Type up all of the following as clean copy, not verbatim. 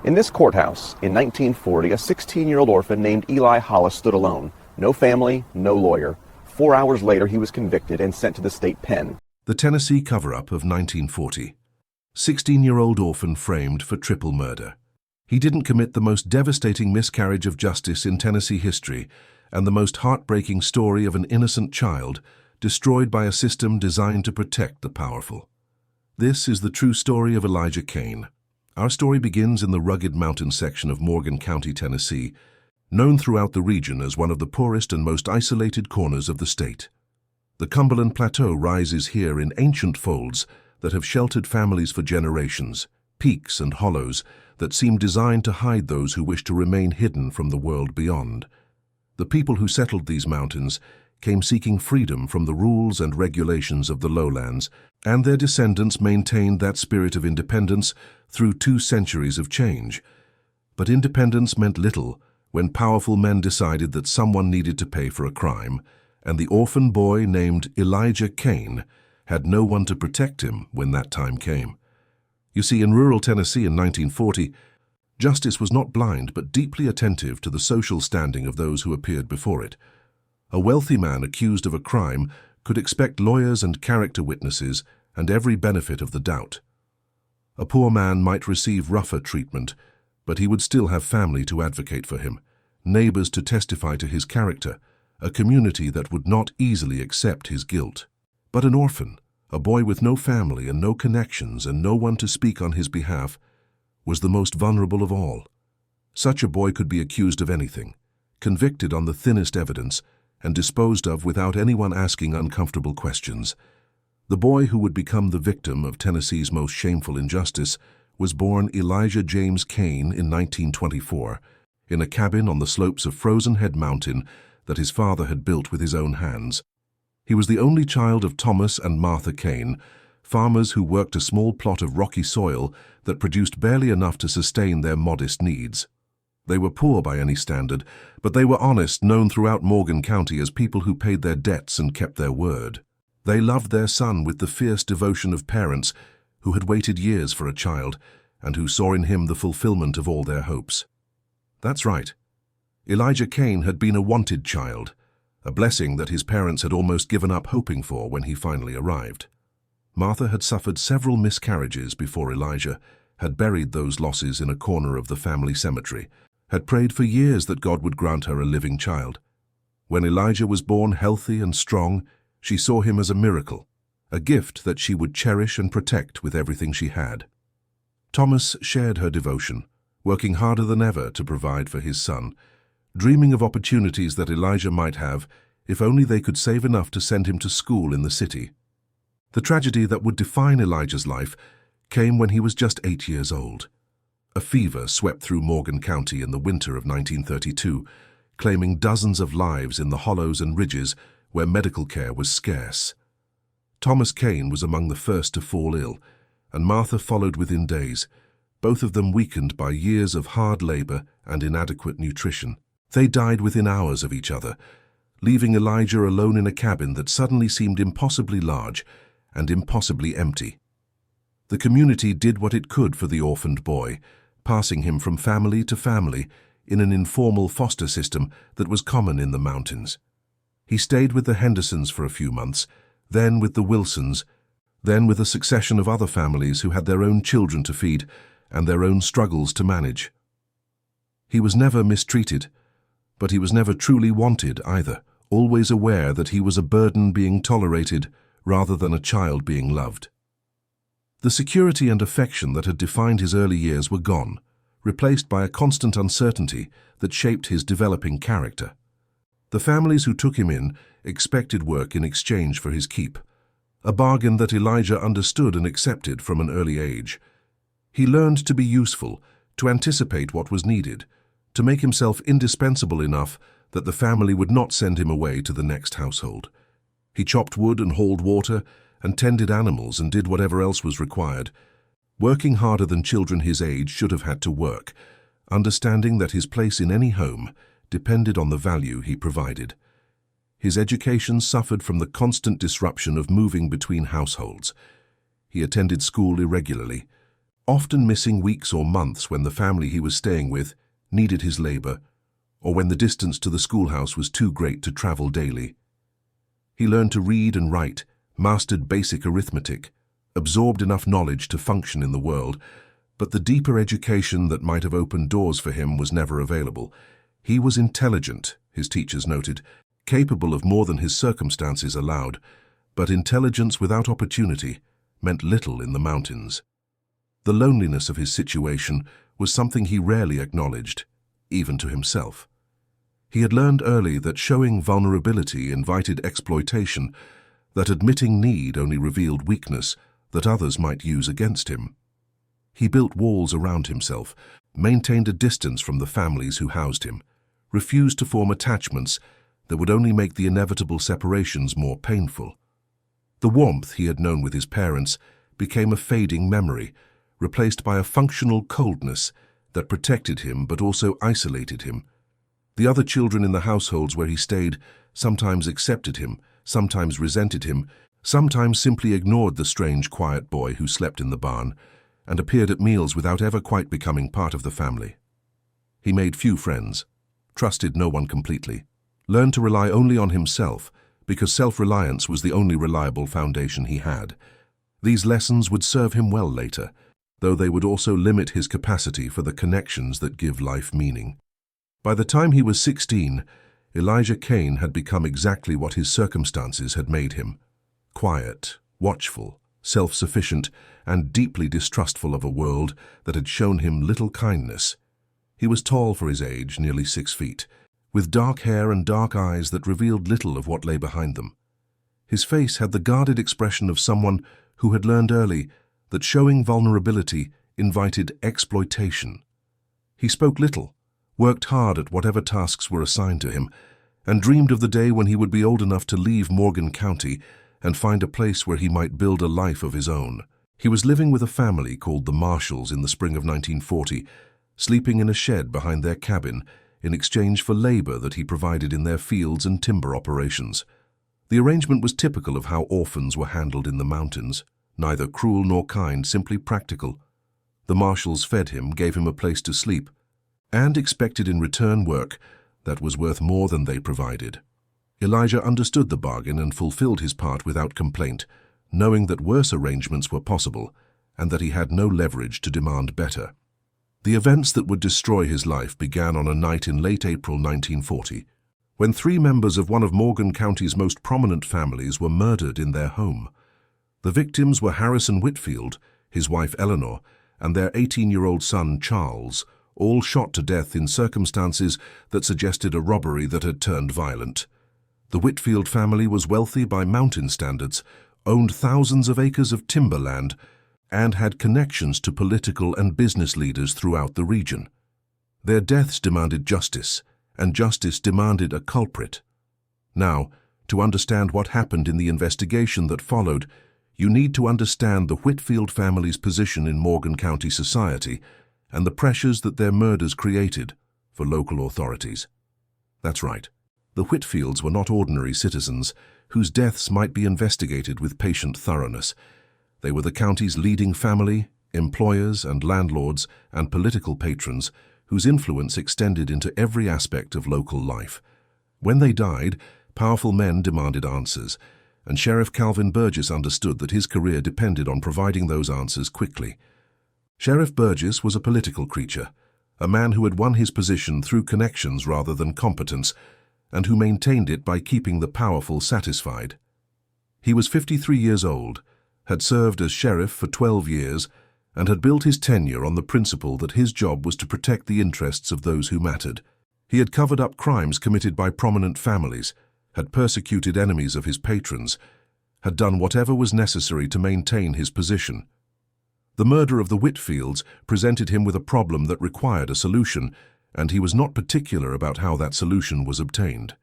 In this courthouse, in 1940, a 16-year-old orphan named Eli Hollis stood alone. No family, no lawyer. 4 hours later, he was convicted and sent to the state pen. The Tennessee cover-up of 1940. 16-year-old orphan framed for triple murder. He didn't commit the most devastating miscarriage of justice in Tennessee history and the most heartbreaking story of an innocent child destroyed by a system designed to protect the powerful. This is the true story of Elijah Kane. Our story begins in the rugged mountain section of Morgan County, Tennessee, known throughout the region as one of the poorest and most isolated corners of the state. The Cumberland Plateau rises here in ancient folds that have sheltered families for generations, peaks and hollows that seem designed to hide those who wish to remain hidden from the world beyond. The people who settled these mountains came seeking freedom from the rules and regulations of the lowlands, and their descendants maintained that spirit of independence through 2 centuries of change. But independence meant little when powerful men decided that someone needed to pay for a crime, and the orphan boy named Elijah Kane had no one to protect him when that time came. You see, in rural Tennessee in 1940, justice was not blind but deeply attentive to the social standing of those who appeared before it. A wealthy man accused of a crime could expect lawyers and character witnesses and every benefit of the doubt. A poor man might receive rougher treatment, but he would still have family to advocate for him, neighbors to testify to his character, a community that would not easily accept his guilt. But an orphan, a boy with no family and no connections and no one to speak on his behalf, was the most vulnerable of all. Such a boy could be accused of anything, convicted on the thinnest evidence, and disposed of without anyone asking uncomfortable questions. The boy who would become the victim of Tennessee's most shameful injustice was born Elijah James Kane in 1924, in a cabin on the slopes of Frozen Head Mountain that his father had built with his own hands. He was the only child of Thomas and Martha Kane, farmers who worked a small plot of rocky soil that produced barely enough to sustain their modest needs. They were poor by any standard, but they were honest, known throughout Morgan County as people who paid their debts and kept their word. They loved their son with the fierce devotion of parents who had waited years for a child and who saw in him the fulfillment of all their hopes. That's right. Elijah Kane had been a wanted child, a blessing that his parents had almost given up hoping for when he finally arrived. Martha had suffered several miscarriages before Elijah, had buried those losses in a corner of the family cemetery, had prayed for years that God would grant her a living child. When Elijah was born healthy and strong, she saw him as a miracle, a gift that she would cherish and protect with everything she had. Thomas shared her devotion, working harder than ever to provide for his son, dreaming of opportunities that Elijah might have if only they could save enough to send him to school in the city. The tragedy that would define Elijah's life came when he was just 8 years old. A fever swept through Morgan County in the winter of 1932, claiming dozens of lives in the hollows and ridges where medical care was scarce. Thomas Kane was among the first to fall ill, and Martha followed within days, both of them weakened by years of hard labor and inadequate nutrition. They died within hours of each other, leaving Elijah alone in a cabin that suddenly seemed impossibly large and impossibly empty. The community did what it could for the orphaned boy, passing him from family to family in an informal foster system that was common in the mountains. He stayed with the Hendersons for a few months, then with the Wilsons, then with a succession of other families who had their own children to feed and their own struggles to manage. He was never mistreated, but he was never truly wanted either, always aware that he was a burden being tolerated rather than a child being loved. The security and affection that had defined his early years were gone, replaced by a constant uncertainty that shaped his developing character. The families who took him in expected work in exchange for his keep, a bargain that Elijah understood and accepted from an early age. He learned to be useful, to anticipate what was needed, to make himself indispensable enough that the family would not send him away to the next household. He chopped wood and hauled water and tended animals and did whatever else was required, working harder than children his age should have had to work, understanding that his place in any home depended on the value he provided. His education suffered from the constant disruption of moving between households. He attended school irregularly, often missing weeks or months when the family he was staying with needed his labor, or when the distance to the schoolhouse was too great to travel daily. He learned to read and write, mastered basic arithmetic, absorbed enough knowledge to function in the world, but the deeper education that might have opened doors for him was never available. He was intelligent, his teachers noted, capable of more than his circumstances allowed, but intelligence without opportunity meant little in the mountains. The loneliness of his situation was something he rarely acknowledged, even to himself. He had learned early that showing vulnerability invited exploitation, that admitting need only revealed weakness that others might use against him. He built walls around himself, maintained a distance from the families who housed him, refused to form attachments that would only make the inevitable separations more painful. The warmth he had known with his parents became a fading memory, replaced by a functional coldness that protected him but also isolated him. The other children in the households where he stayed sometimes accepted him, sometimes resented him, sometimes simply ignored the strange, quiet boy who slept in the barn and appeared at meals without ever quite becoming part of the family. He made few friends, trusted no one completely, learned to rely only on himself because self-reliance was the only reliable foundation he had. These lessons would serve him well later, though they would also limit his capacity for the connections that give life meaning. By the time he was 16, Elijah Kane had become exactly what his circumstances had made him: quiet, watchful, self-sufficient, and deeply distrustful of a world that had shown him little kindness. He was tall for his age, nearly 6 feet, with dark hair and dark eyes that revealed little of what lay behind them. His face had the guarded expression of someone who had learned early that showing vulnerability invited exploitation. He spoke little, worked hard at whatever tasks were assigned to him, and dreamed of the day when he would be old enough to leave Morgan County and find a place where he might build a life of his own. He was living with a family called the Marshalls in the spring of 1940, sleeping in a shed behind their cabin in exchange for labor that he provided in their fields and timber operations. The arrangement was typical of how orphans were handled in the mountains, neither cruel nor kind, simply practical. The Marshalls fed him, gave him a place to sleep, and expected in return work that was worth more than they provided. Elijah understood the bargain and fulfilled his part without complaint, knowing that worse arrangements were possible and that he had no leverage to demand better. The events that would destroy his life began on a night in late April 1940, when 3 members of one of Morgan County's most prominent families were murdered in their home. The victims were Harrison Whitfield, his wife Eleanor, and their 18-year-old son Charles, all shot to death in circumstances that suggested a robbery that had turned violent. The Whitfield family was wealthy by mountain standards, owned thousands of acres of timberland, and had connections to political and business leaders throughout the region. Their deaths demanded justice, and justice demanded a culprit. Now, to understand what happened in the investigation that followed, you need to understand the Whitfield family's position in Morgan County society and the pressures that their murders created for local authorities. That's right. The Whitfields were not ordinary citizens whose deaths might be investigated with patient thoroughness. They were the county's leading family, employers and landlords and political patrons whose influence extended into every aspect of local life. When they died, powerful men demanded answers, and Sheriff Calvin Burgess understood that his career depended on providing those answers quickly. Sheriff Burgess was a political creature, a man who had won his position through connections rather than competence, and who maintained it by keeping the powerful satisfied. He was 53 years old, had served as sheriff for 12 years, and had built his tenure on the principle that his job was to protect the interests of those who mattered. He had covered up crimes committed by prominent families, had persecuted enemies of his patrons, had done whatever was necessary to maintain his position. The murder of the Whitfields presented him with a problem that required a solution, and he was not particular about how that solution was obtained.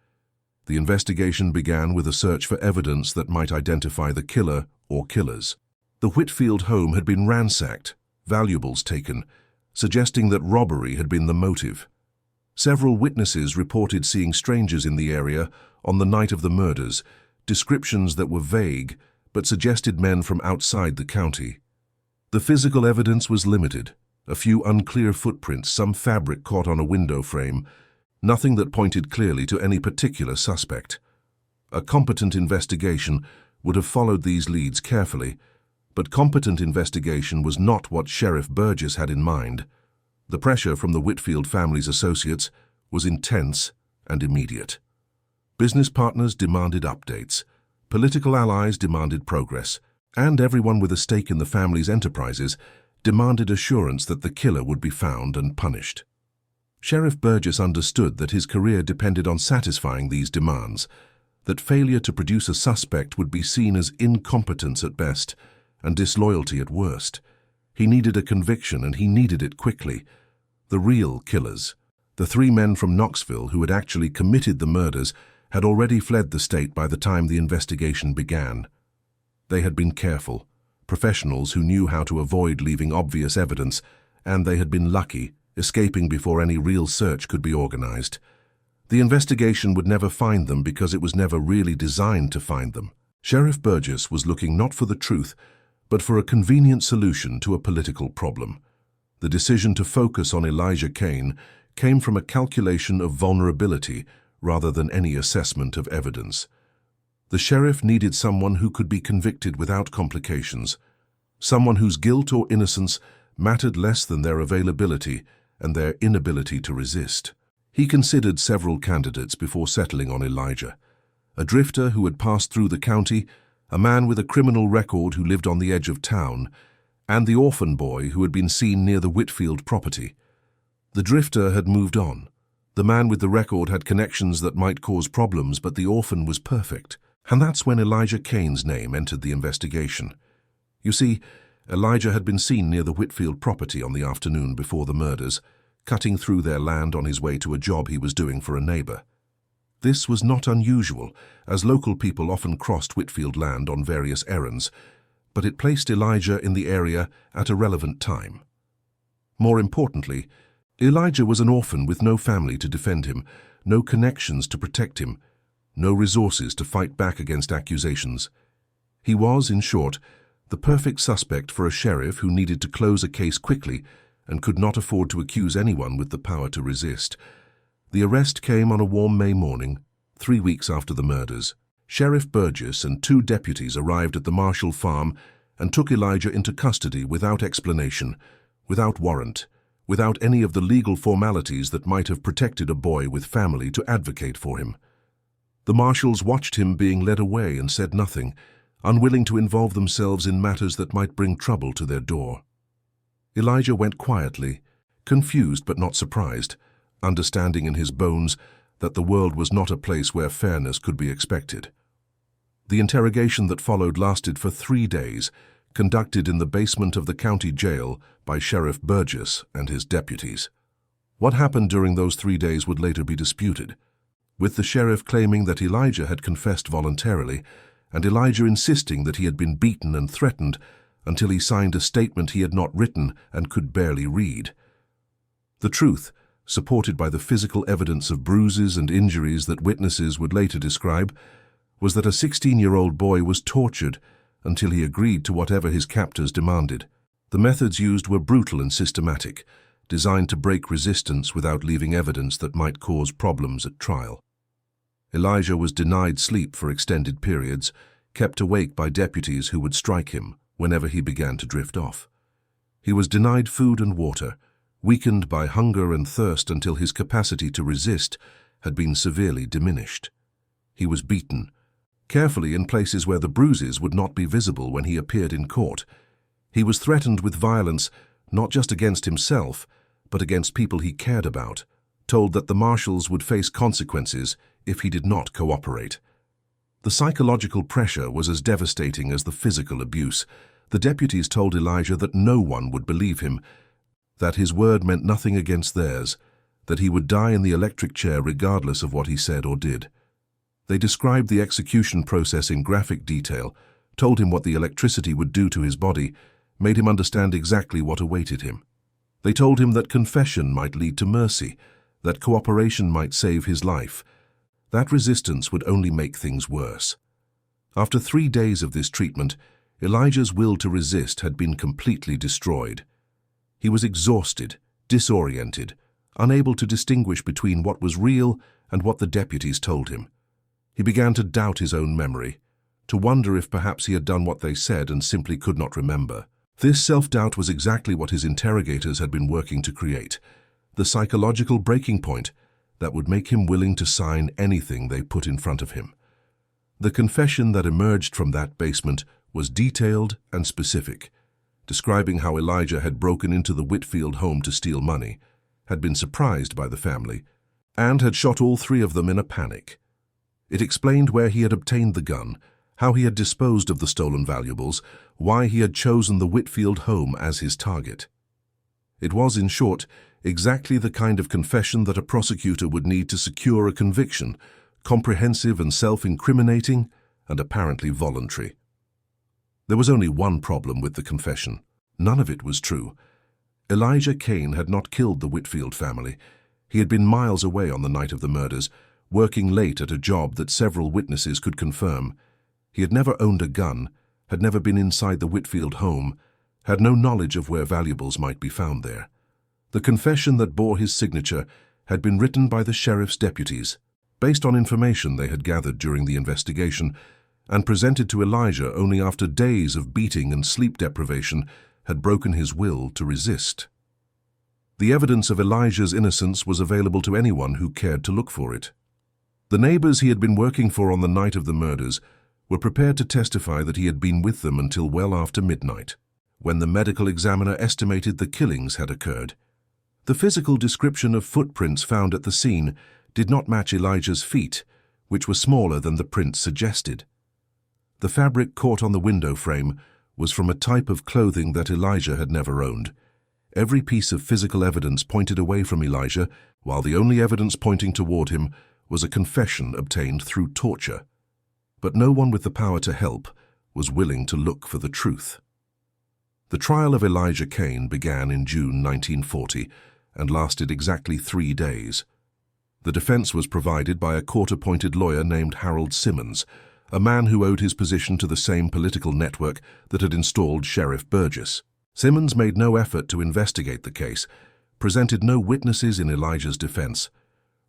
The investigation began with a search for evidence that might identify the killer or killers. The Whitfield home had been ransacked, valuables taken, suggesting that robbery had been the motive. Several witnesses reported seeing strangers in the area on the night of the murders, descriptions that were vague but suggested men from outside the county. The The physical evidence was limited. A few unclear footprints, some fabric caught on a window frame, nothing that pointed clearly to any particular suspect. A competent investigation would have followed these leads carefully, but competent investigation was not what Sheriff Burgess had in mind. The pressure from the Whitfield family's associates was intense and immediate. Business partners demanded updates, political allies demanded progress, and everyone with a stake in the family's enterprises demanded assurance that the killer would be found and punished. Sheriff Burgess understood that his career depended on satisfying these demands, that failure to produce a suspect would be seen as incompetence at best and disloyalty at worst. He needed a conviction, and he needed it quickly. The real killers, the 3 men from Knoxville who had actually committed the murders, had already fled the state by the time the investigation began. They had been careful, professionals who knew how to avoid leaving obvious evidence, and they had been lucky, escaping before any real search could be organized. The investigation would never find them because it was never really designed to find them. Sheriff Burgess was looking not for the truth, but for a convenient solution to a political problem. The decision to focus on Elijah Kane came from a calculation of vulnerability rather than any assessment of evidence. The sheriff needed someone who could be convicted without complications, someone whose guilt or innocence mattered less than their availability and their inability to resist. He considered several candidates before settling on Elijah: a drifter who had passed through the county, a man with a criminal record who lived on the edge of town, and the orphan boy who had been seen near the Whitfield property. The drifter had moved on. The man with the record had connections that might cause problems, but the orphan was perfect. And that's when Elijah Kane's name entered the investigation. You see, Elijah had been seen near the Whitfield property on the afternoon before the murders, cutting through their land on his way to a job he was doing for a neighbor. This was not unusual, as local people often crossed Whitfield land on various errands, but it placed Elijah in the area at a relevant time. More importantly, Elijah was an orphan with no family to defend him, no connections to protect him, no resources to fight back against accusations. He was, in short, the perfect suspect for a sheriff who needed to close a case quickly and could not afford to accuse anyone with the power to resist. The arrest came on a warm May morning, 3 weeks after the murders. Sheriff Burgess and 2 deputies arrived at the Marshall farm and took Elijah into custody without explanation, without warrant, without any of the legal formalities that might have protected a boy with family to advocate for him. The marshals watched him being led away and said nothing, unwilling to involve themselves in matters that might bring trouble to their door. Elijah went quietly, confused but not surprised, understanding in his bones that the world was not a place where fairness could be expected. The interrogation that followed lasted for 3 days, conducted in the basement of the county jail by Sheriff Burgess and his deputies. What happened during those 3 days would later be disputed, with the sheriff claiming that Elijah had confessed voluntarily, and Elijah insisting that he had been beaten and threatened until he signed a statement he had not written and could barely read. The truth, supported by the physical evidence of bruises and injuries that witnesses would later describe, was that a 16-year-old boy was tortured until he agreed to whatever his captors demanded. The methods used were brutal and systematic, designed to break resistance without leaving evidence that might cause problems at trial. Elijah was denied sleep for extended periods, kept awake by deputies who would strike him whenever he began to drift off. He was denied food and water, weakened by hunger and thirst until his capacity to resist had been severely diminished. He was beaten, carefully in places where the bruises would not be visible when he appeared in court. He was threatened with violence, not just against himself, but against people he cared about, told that the marshals would face consequences if he did not cooperate. The psychological pressure was as devastating as the physical abuse. The deputies told Elijah that no one would believe him, that his word meant nothing against theirs, that he would die in the electric chair regardless of what he said or did. They described the execution process in graphic detail, told him what the electricity would do to his body, made him understand exactly what awaited him. They told him that confession might lead to mercy, that cooperation might save his life. That resistance would only make things worse. After 3 days of this treatment, Elijah's will to resist had been completely destroyed. He was exhausted, disoriented, unable to distinguish between what was real and what the deputies told him. He began to doubt his own memory, to wonder if perhaps he had done what they said and simply could not remember. This self-doubt was exactly what his interrogators had been working to create, the psychological breaking point that would make him willing to sign anything they put in front of him. The confession that emerged from that basement was detailed and specific, describing how Elijah had broken into the Whitfield home to steal money, had been surprised by the family, and had shot all three of them in a panic. It explained where he had obtained the gun, how he had disposed of the stolen valuables, why he had chosen the Whitfield home as his target. It was, in short, exactly the kind of confession that a prosecutor would need to secure a conviction, comprehensive and self-incriminating, and apparently voluntary. There was only one problem with the confession. None of it was true. Elijah Kane had not killed the Whitfield family. He had been miles away on the night of the murders, working late at a job that several witnesses could confirm. He had never owned a gun, had never been inside the Whitfield home, had no knowledge of where valuables might be found there. The confession that bore his signature had been written by the sheriff's deputies, based on information they had gathered during the investigation, and presented to Elijah only after days of beating and sleep deprivation had broken his will to resist. The evidence of Elijah's innocence was available to anyone who cared to look for it. The neighbors he had been working for on the night of the murders were prepared to testify that he had been with them until well after midnight, when the medical examiner estimated the killings had occurred. The physical description of footprints found at the scene did not match Elijah's feet, which were smaller than the prints suggested. The fabric caught on the window frame was from a type of clothing that Elijah had never owned. Every piece of physical evidence pointed away from Elijah, while the only evidence pointing toward him was a confession obtained through torture. But no one with the power to help was willing to look for the truth. The trial of Elijah Kane began in June 1940 and lasted exactly 3 days. The defense was provided by a court-appointed lawyer named Harold Simmons, a man who owed his position to the same political network that had installed Sheriff Burgess. Simmons made no effort to investigate the case, presented no witnesses in Elijah's defense,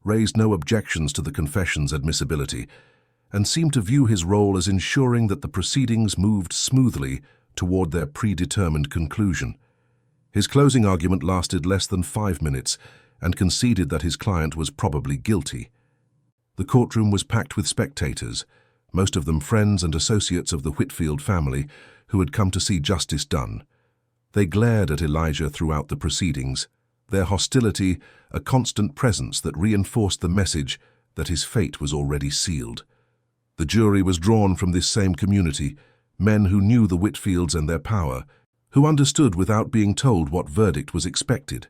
raised no objections to the confession's admissibility, and seemed to view his role as ensuring that the proceedings moved smoothly toward their predetermined conclusion. His closing argument lasted less than 5 minutes and conceded that his client was probably guilty. The courtroom was packed with spectators, most of them friends and associates of the Whitfield family who had come to see justice done. They glared at Elijah throughout the proceedings, their hostility a constant presence that reinforced the message that his fate was already sealed. The jury was drawn from this same community, men who knew the Whitfields and their power, who understood without being told what verdict was expected.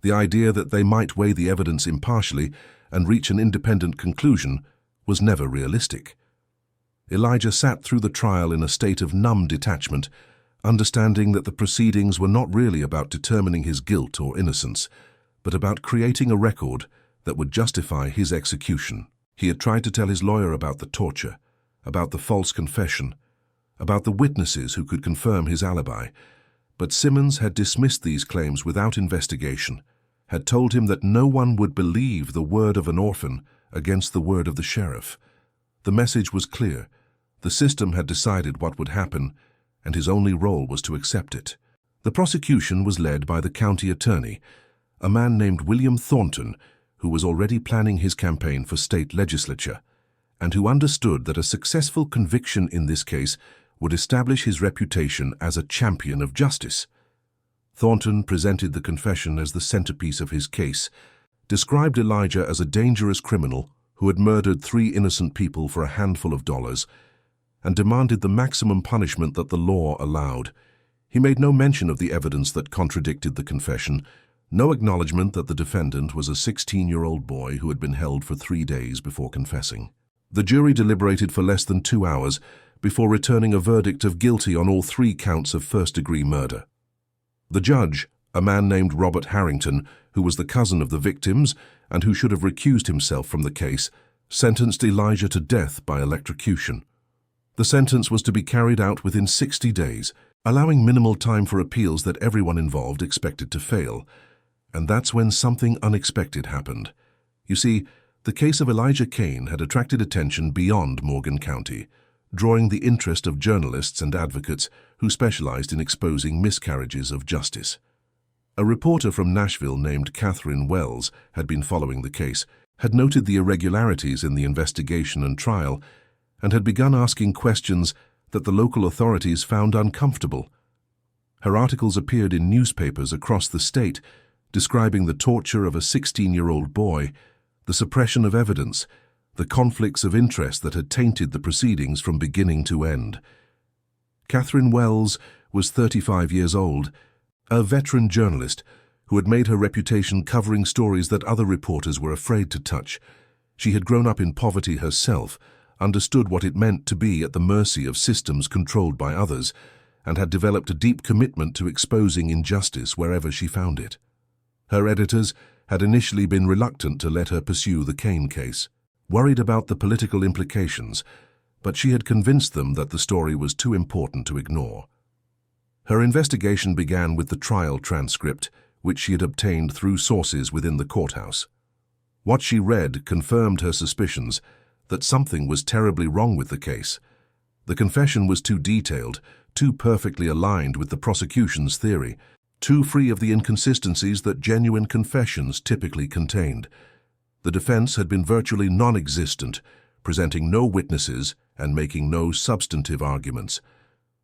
The idea that they might weigh the evidence impartially and reach an independent conclusion was never realistic. Elijah sat through the trial in a state of numb detachment, understanding that the proceedings were not really about determining his guilt or innocence, but about creating a record that would justify his execution. He had tried to tell his lawyer about the torture, about the false confession, about the witnesses who could confirm his alibi, but Simmons had dismissed these claims without investigation, had told him that no one would believe the word of an orphan against the word of the sheriff. The message was clear. The system had decided what would happen, and his only role was to accept it. The prosecution was led by the county attorney, a man named William Thornton, who was already planning his campaign for state legislature, and who understood that a successful conviction in this case would establish his reputation as a champion of justice. Thornton presented the confession as the centerpiece of his case, described Elijah as a dangerous criminal who had murdered 3 innocent people for a handful of dollars, and demanded the maximum punishment that the law allowed. He made no mention of the evidence that contradicted the confession, no acknowledgement that the defendant was a 16-year-old boy who had been held for 3 days before confessing. The jury deliberated for less than 2 hours before returning a verdict of guilty on all 3 counts of first-degree murder. The judge, a man named Robert Harrington, who was the cousin of the victims and who should have recused himself from the case, sentenced Elijah to death by electrocution. The sentence was to be carried out within 60 days, allowing minimal time for appeals that everyone involved expected to fail. And that's when something unexpected happened. You see, the case of Elijah Kane had attracted attention beyond Morgan County, drawing the interest of journalists and advocates who specialized in exposing miscarriages of justice. A reporter from Nashville named Catherine Wells had been following the case, had noted the irregularities in the investigation and trial, and had begun asking questions that the local authorities found uncomfortable. Her articles appeared in newspapers across the state, describing the torture of a 16-year-old boy, the suppression of evidence, the conflicts of interest that had tainted the proceedings from beginning to end. Catherine Wells was 35 years old, a veteran journalist who had made her reputation covering stories that other reporters were afraid to touch. She had grown up in poverty herself, understood what it meant to be at the mercy of systems controlled by others, and had developed a deep commitment to exposing injustice wherever she found it. Her editors had initially been reluctant to let her pursue the Kane case, worried about the political implications, but she had convinced them that the story was too important to ignore. Her investigation began with the trial transcript, which she had obtained through sources within the courthouse. What she read confirmed her suspicions that something was terribly wrong with the case. The confession was too detailed, too perfectly aligned with the prosecution's theory, too free of the inconsistencies that genuine confessions typically contained. The defense had been virtually non-existent, presenting no witnesses and making no substantive arguments.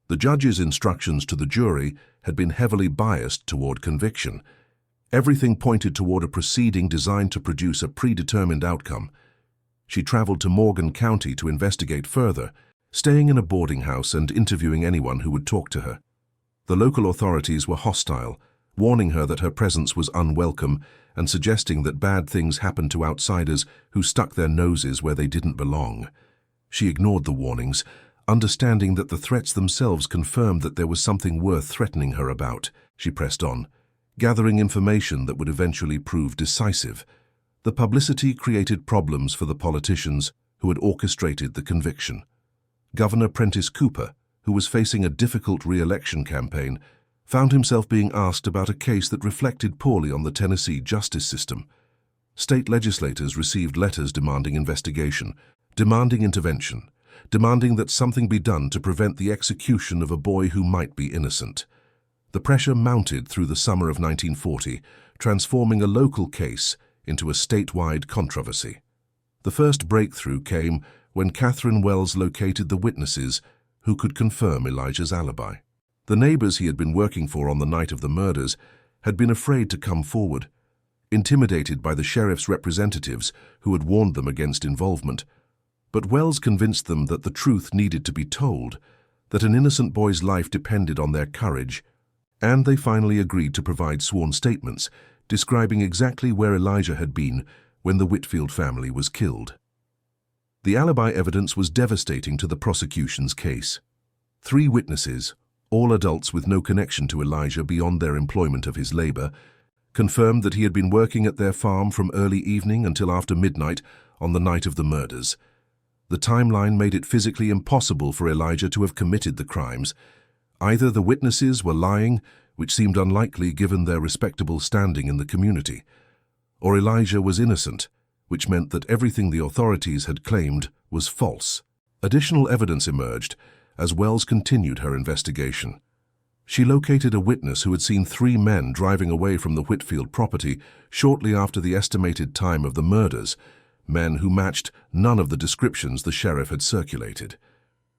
The judge's instructions to the jury had been heavily biased toward conviction. Everything pointed toward a proceeding designed to produce a predetermined outcome. She traveled to Morgan County to investigate further, staying in a boarding house and interviewing anyone who would talk to her. The local authorities were hostile, warning her that her presence was unwelcome and suggesting that bad things happened to outsiders who stuck their noses where they didn't belong. She ignored the warnings, understanding that the threats themselves confirmed that there was something worth threatening her about. She pressed on, gathering information that would eventually prove decisive. The publicity created problems for the politicians who had orchestrated the conviction. Governor Prentice Cooper, who was facing a difficult re-election campaign, found himself being asked about a case that reflected poorly on the Tennessee justice system. State legislators received letters demanding investigation, demanding intervention, demanding that something be done to prevent the execution of a boy who might be innocent. The pressure mounted through the summer of 1940, transforming a local case into a statewide controversy. The first breakthrough came when Catherine Wells located the witnesses who could confirm Elijah's alibi. The neighbors he had been working for on the night of the murders had been afraid to come forward, intimidated by the sheriff's representatives who had warned them against involvement. But Wells convinced them that the truth needed to be told, that an innocent boy's life depended on their courage, and they finally agreed to provide sworn statements describing exactly where Elijah had been when the Whitfield family was killed. The alibi evidence was devastating to the prosecution's case. 3 witnesses, all adults with no connection to Elijah beyond their employment of his labor, confirmed that he had been working at their farm from early evening until after midnight on the night of the murders. The timeline made it physically impossible for Elijah to have committed the crimes. Either the witnesses were lying, which seemed unlikely given their respectable standing in the community, or Elijah was innocent, which meant that everything the authorities had claimed was false. Additional evidence emerged as Wells continued her investigation. She located a witness who had seen 3 men driving away from the Whitfield property shortly after the estimated time of the murders, men who matched none of the descriptions the sheriff had circulated.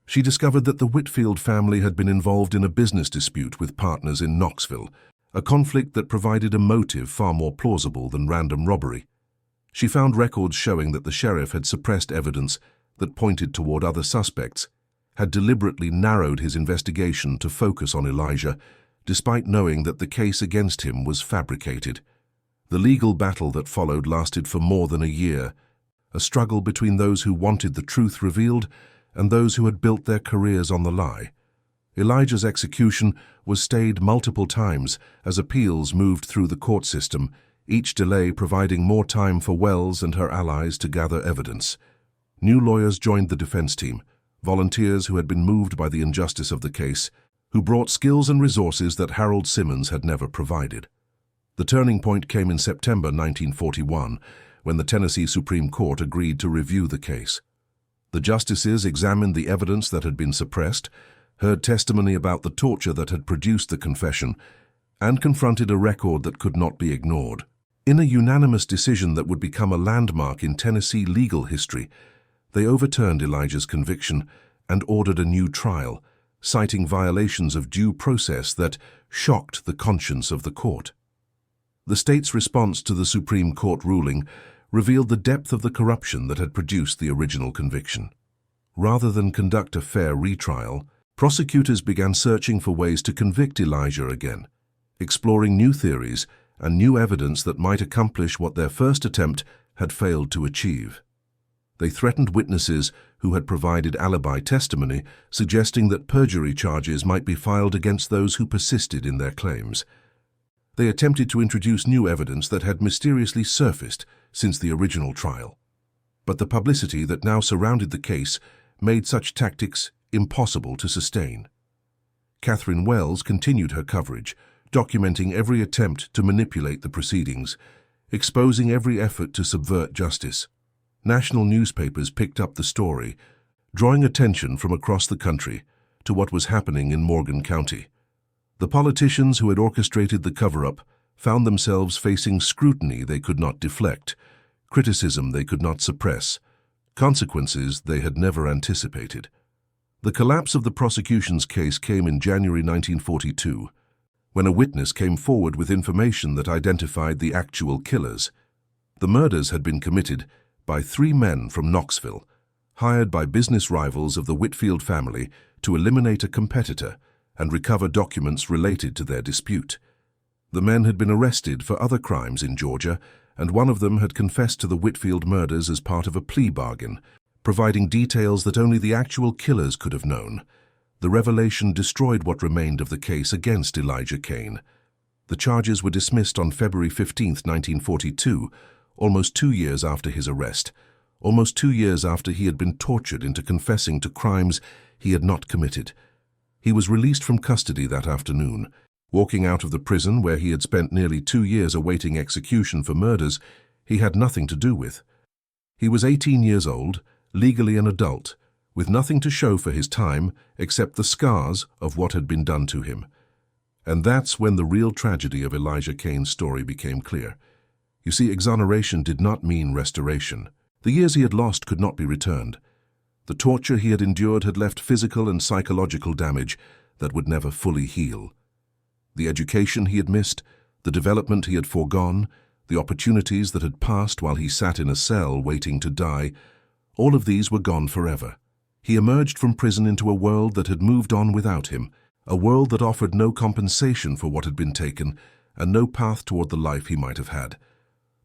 She discovered that the Whitfield family had been involved in a business dispute with partners in Knoxville, a conflict that provided a motive far more plausible than random robbery. She found records showing that the sheriff had suppressed evidence that pointed toward other suspects, had deliberately narrowed his investigation to focus on Elijah, despite knowing that the case against him was fabricated. The legal battle that followed lasted for more than a year, a struggle between those who wanted the truth revealed and those who had built their careers on the lie. Elijah's execution was stayed multiple times as appeals moved through the court system, each delay providing more time for Wells and her allies to gather evidence. New lawyers joined the defense team, volunteers who had been moved by the injustice of the case, who brought skills and resources that Harold Simmons had never provided. The turning point came in September 1941, when the Tennessee Supreme Court agreed to review the case. The justices examined the evidence that had been suppressed, heard testimony about the torture that had produced the confession, and confronted a record that could not be ignored. In a unanimous decision that would become a landmark in Tennessee legal history, they overturned Elijah's conviction and ordered a new trial, citing violations of due process that shocked the conscience of the court. The state's response to the Supreme Court ruling revealed the depth of the corruption that had produced the original conviction. Rather than conduct a fair retrial, prosecutors began searching for ways to convict Elijah again, exploring new theories and new evidence that might accomplish what their first attempt had failed to achieve. They threatened witnesses who had provided alibi testimony, suggesting that perjury charges might be filed against those who persisted in their claims. They attempted to introduce new evidence that had mysteriously surfaced since the original trial. But the publicity that now surrounded the case made such tactics impossible to sustain. Catherine Wells continued her coverage, documenting every attempt to manipulate the proceedings, exposing every effort to subvert justice. National newspapers picked up the story, drawing attention from across the country to what was happening in Morgan County. The politicians who had orchestrated the cover-up found themselves facing scrutiny they could not deflect, criticism they could not suppress, consequences they had never anticipated. The collapse of the prosecution's case came in January 1942, when a witness came forward with information that identified the actual killers. The murders had been committed by 3 men from Knoxville, hired by business rivals of the Whitfield family to eliminate a competitor and recover documents related to their dispute. The men had been arrested for other crimes in Georgia, and one of them had confessed to the Whitfield murders as part of a plea bargain, providing details that only the actual killers could have known. The revelation destroyed what remained of the case against Elijah Kane. The charges were dismissed on February 15, 1942, almost 2 years after his arrest, almost 2 years after he had been tortured into confessing to crimes he had not committed. He was released from custody that afternoon, walking out of the prison where he had spent nearly 2 years awaiting execution for murders he had nothing to do with. He was 18 years old, legally an adult, with nothing to show for his time except the scars of what had been done to him. And that's when the real tragedy of Elijah Kane's story became clear. You see, exoneration did not mean restoration. The years he had lost could not be returned. The torture he had endured had left physical and psychological damage that would never fully heal. The education he had missed, the development he had foregone, the opportunities that had passed while he sat in a cell waiting to die, all of these were gone forever. He emerged from prison into a world that had moved on without him, a world that offered no compensation for what had been taken and no path toward the life he might have had.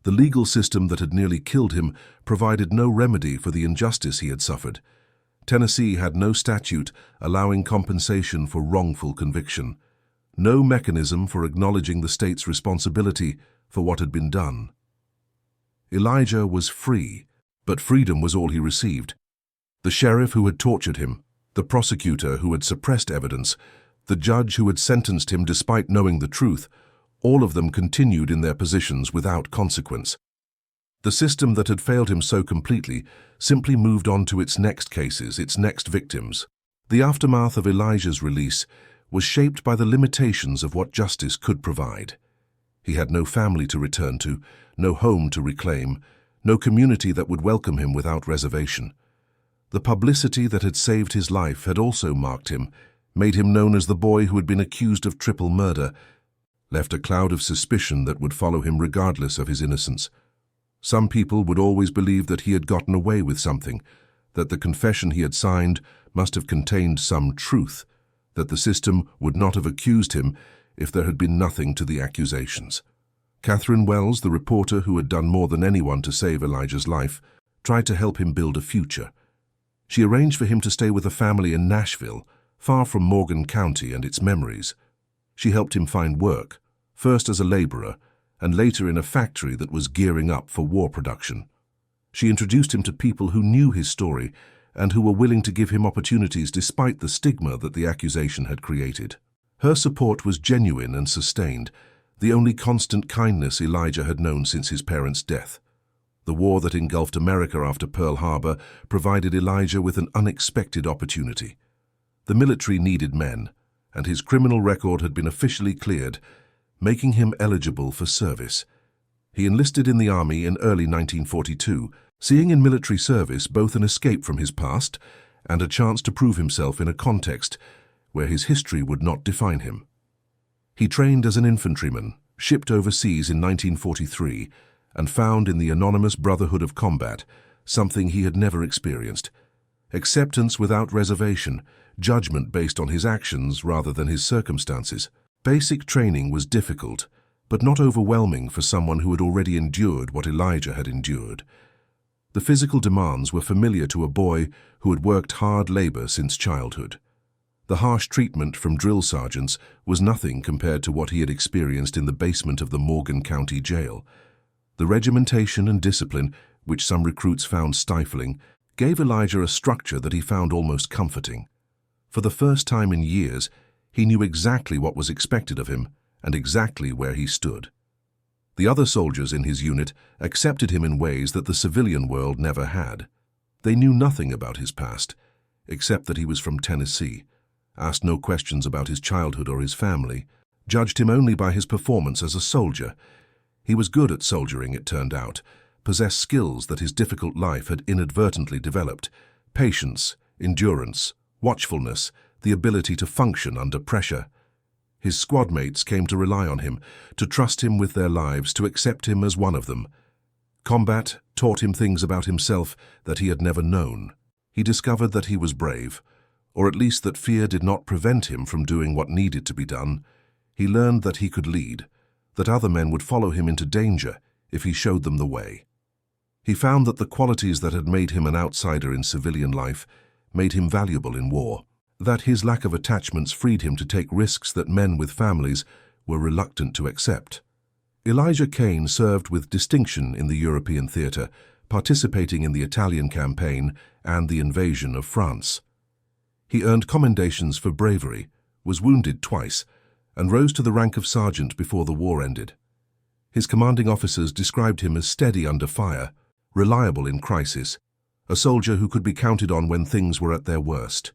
The legal system that had nearly killed him provided no remedy for the injustice he had suffered. Tennessee had no statute allowing compensation for wrongful conviction, no mechanism for acknowledging the state's responsibility for what had been done. Elijah was free, but freedom was all he received. The sheriff who had tortured him, the prosecutor who had suppressed evidence, the judge who had sentenced him despite knowing the truth, all of them continued in their positions without consequence. The system that had failed him so completely simply moved on to its next cases, its next victims. The aftermath of Elijah's release was shaped by the limitations of what justice could provide. He had no family to return to, no home to reclaim, no community that would welcome him without reservation. The publicity that had saved his life had also marked him, made him known as the boy who had been accused of triple murder, left a cloud of suspicion that would follow him regardless of his innocence. Some people would always believe that he had gotten away with something, that the confession he had signed must have contained some truth, that the system would not have accused him if there had been nothing to the accusations. Catherine Wells, the reporter who had done more than anyone to save Elijah's life, tried to help him build a future. She arranged for him to stay with a family in Nashville, far from Morgan County and its memories. She helped him find work, first as a laborer, and later in a factory that was gearing up for war production. She introduced him to people who knew his story and who were willing to give him opportunities despite the stigma that the accusation had created. Her support was genuine and sustained, the only constant kindness Elijah had known since his parents' death. The war that engulfed America after Pearl Harbor provided Elijah with an unexpected opportunity. The military needed men, and his criminal record had been officially cleared, making him eligible for service. He enlisted in the Army in early 1942, seeing in military service both an escape from his past and a chance to prove himself in a context where his history would not define him. He trained as an infantryman, shipped overseas in 1943, and found in the anonymous brotherhood of combat something he had never experienced: acceptance without reservation, judgment based on his actions rather than his circumstances. Basic training was difficult, but not overwhelming for someone who had already endured what Elijah had endured. The physical demands were familiar to a boy who had worked hard labor since childhood. The harsh treatment from drill sergeants was nothing compared to what he had experienced in the basement of the Morgan County Jail. The regimentation and discipline, which some recruits found stifling, gave Elijah a structure that he found almost comforting. For the first time in years, he knew exactly what was expected of him and exactly where he stood. The other soldiers in his unit accepted him in ways that the civilian world never had. They knew nothing about his past, except that he was from Tennessee, asked no questions about his childhood or his family, judged him only by his performance as a soldier. He was good at soldiering, it turned out, possessed skills that his difficult life had inadvertently developed: patience, endurance, watchfulness, the ability to function under pressure. His squad mates came to rely on him, to trust him with their lives, to accept him as one of them. Combat taught him things about himself that he had never known. He discovered that he was brave, or at least that fear did not prevent him from doing what needed to be done. He learned that he could lead, that other men would follow him into danger if he showed them the way. He found that the qualities that had made him an outsider in civilian life made him valuable in war, that his lack of attachments freed him to take risks that men with families were reluctant to accept. Elijah Kane served with distinction in the European theater, participating in the Italian campaign and the invasion of France. He earned commendations for bravery, was wounded twice, and rose to the rank of sergeant before the war ended. His commanding officers described him as steady under fire, reliable in crisis, a soldier who could be counted on when things were at their worst.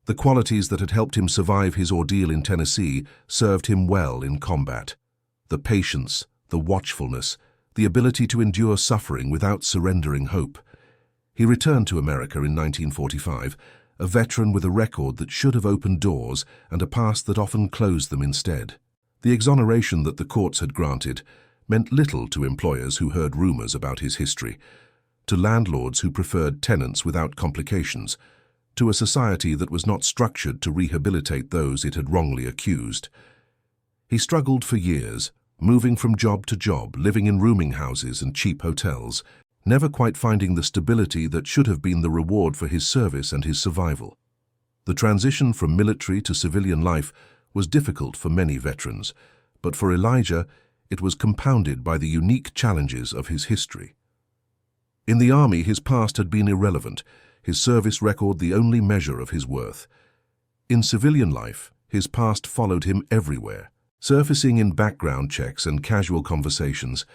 The qualities that had helped him survive his ordeal in Tennessee served him well in combat: the patience, the watchfulness, the ability to endure suffering without surrendering hope. He returned to America in 1945, a veteran with a record that should have opened doors and a past that often closed them instead. The exoneration that the courts had granted meant little to employers who heard rumors about his history, to landlords who preferred tenants without complications, to a society that was not structured to rehabilitate those it had wrongly accused. He struggled for years, moving from job to job, living in rooming houses and cheap hotels, never quite finding the stability that should have been the reward for his service and his survival. The transition from military to civilian life was difficult for many veterans, but for Elijah, it was compounded by the unique challenges of his history. In the Army, his past had been irrelevant, his service record the only measure of his worth. In civilian life, his past followed him everywhere, surfacing in background checks and casual conversations,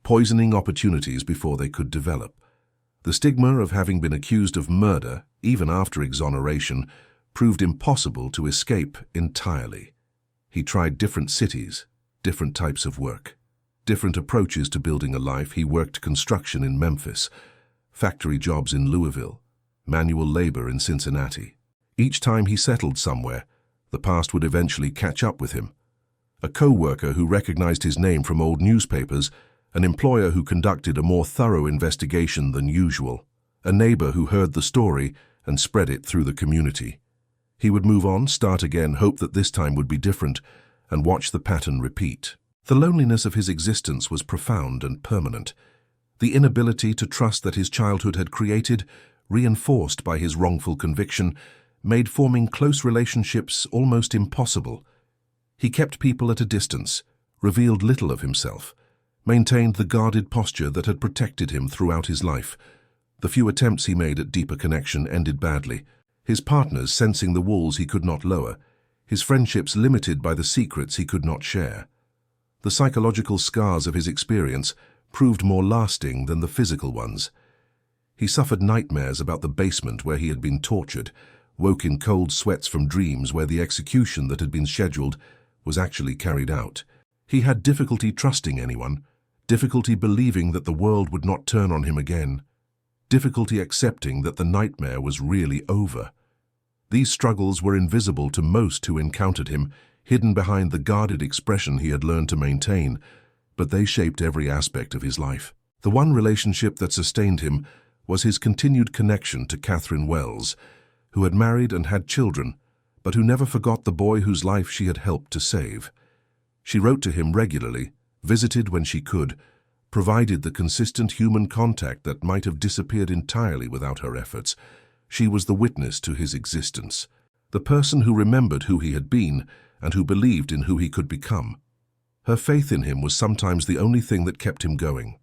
poisoning opportunities before they could develop. The stigma of having been accused of murder, even after exoneration, proved impossible to escape entirely. He tried different cities, different types of work, different approaches to building a life. He worked construction in Memphis, factory jobs in Louisville, manual labor in Cincinnati. Each time he settled somewhere, the past would eventually catch up with him. A co-worker who recognized his name from old newspapers, an employer who conducted a more thorough investigation than usual, a neighbor who heard the story and spread it through the community. He would move on, start again, hope that this time would be different, and watch the pattern repeat. The loneliness of his existence was profound and permanent. The inability to trust that his childhood had created, reinforced by his wrongful conviction, made forming close relationships almost impossible. He kept people at a distance, revealed little of himself, maintained the guarded posture that had protected him throughout his life. The few attempts he made at deeper connection ended badly, his partners sensing the walls he could not lower, his friendships limited by the secrets he could not share. The psychological scars of his experience proved more lasting than the physical ones. He suffered nightmares about the basement where he had been tortured, woke in cold sweats from dreams where the execution that had been scheduled was actually carried out. He had difficulty trusting anyone, difficulty believing that the world would not turn on him again, difficulty accepting that the nightmare was really over. These struggles were invisible to most who encountered him, hidden behind the guarded expression he had learned to maintain, but they shaped every aspect of his life. The one relationship that sustained him was his continued connection to Catherine Wells, who had married and had children, but who never forgot the boy whose life she had helped to save. She wrote to him regularly, visited when she could, provided the consistent human contact that might have disappeared entirely without her efforts. She was the witness to his existence, the person who remembered who he had been and who believed in who he could become. Her faith in him was sometimes the only thing that kept him going.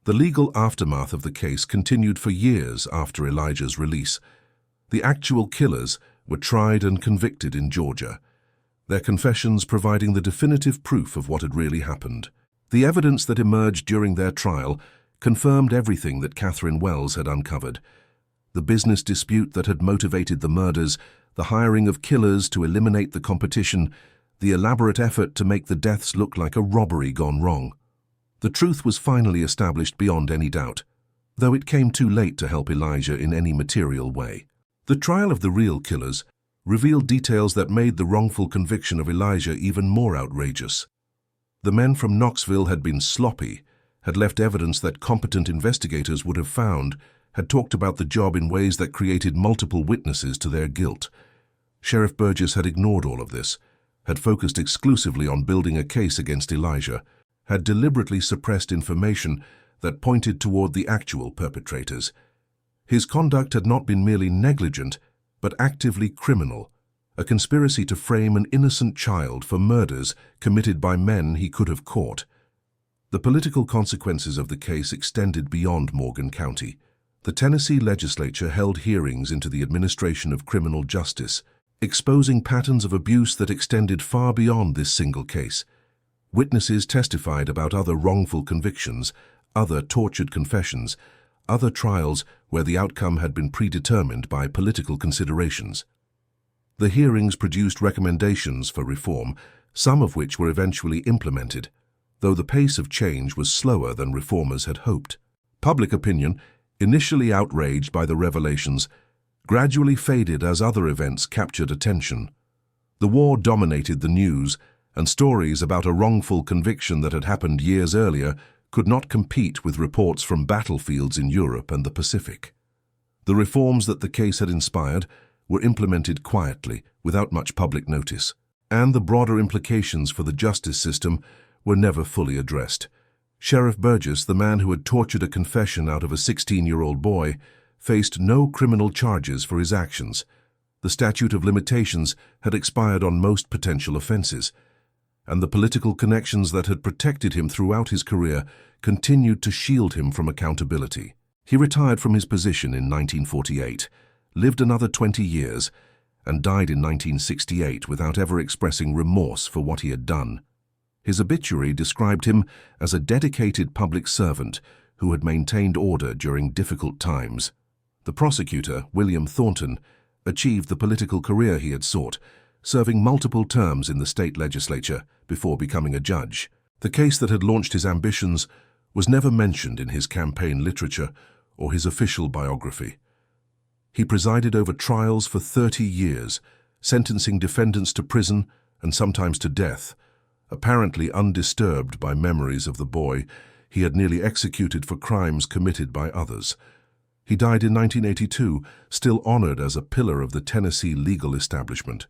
The legal aftermath of the case continued for years after Elijah's release. The actual killers were tried and convicted in Georgia, their confessions providing the definitive proof of what had really happened. The evidence that emerged during their trial confirmed everything that Catherine Wells had uncovered. The business dispute that had motivated the murders, the hiring of killers to eliminate the competition, the elaborate effort to make the deaths look like a robbery gone wrong. The truth was finally established beyond any doubt, though it came too late to help Elijah in any material way. The trial of the real killers revealed details that made the wrongful conviction of Elijah even more outrageous. The men from Knoxville had been sloppy, had left evidence that competent investigators would have found, had talked about the job in ways that created multiple witnesses to their guilt. Sheriff Burgess had ignored all of this, had focused exclusively on building a case against Elijah, had deliberately suppressed information that pointed toward the actual perpetrators. His conduct had not been merely negligent, but actively criminal, a conspiracy to frame an innocent child for murders committed by men he could have caught. The political consequences of the case extended beyond Morgan County. The Tennessee legislature held hearings into the administration of criminal justice, exposing patterns of abuse that extended far beyond this single case. Witnesses testified about other wrongful convictions, other tortured confessions, other trials where the outcome had been predetermined by political considerations. The hearings produced recommendations for reform, some of which were eventually implemented, though the pace of change was slower than reformers had hoped. Public opinion, initially outraged by the revelations, gradually faded as other events captured attention. The war dominated the news, and stories about a wrongful conviction that had happened years earlier could not compete with reports from battlefields in Europe and the Pacific. The reforms that the case had inspired were implemented quietly, without much public notice, and the broader implications for the justice system were never fully addressed. Sheriff Burgess, the man who had tortured a confession out of a 16-year-old boy, faced no criminal charges for his actions. The statute of limitations had expired on most potential offenses, and the political connections that had protected him throughout his career continued to shield him from accountability. He retired from his position in 1948, lived another 20 years, and died in 1968 without ever expressing remorse for what he had done. His obituary described him as a dedicated public servant who had maintained order during difficult times. The prosecutor, William Thornton, achieved the political career he had sought, serving multiple terms in the state legislature before becoming a judge. The case that had launched his ambitions was never mentioned in his campaign literature or his official biography. He presided over trials for 30 years, sentencing defendants to prison and sometimes to death, apparently undisturbed by memories of the boy he had nearly executed for crimes committed by others. He died in 1982, still honored as a pillar of the Tennessee legal establishment.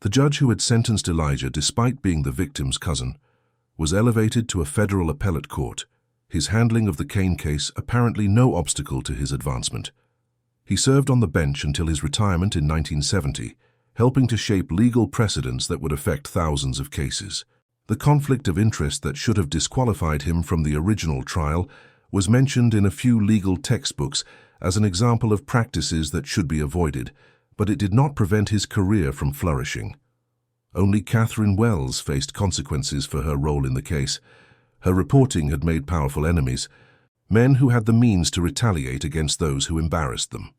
The judge who had sentenced Elijah, despite being the victim's cousin, was elevated to a federal appellate court, his handling of the Kane case apparently no obstacle to his advancement. He served on the bench until his retirement in 1970, helping to shape legal precedents that would affect thousands of cases. The conflict of interest that should have disqualified him from the original trial was mentioned in a few legal textbooks as an example of practices that should be avoided, but it did not prevent his career from flourishing. Only Catherine Wells faced consequences for her role in the case. Her reporting had made powerful enemies, men who had the means to retaliate against those who embarrassed them.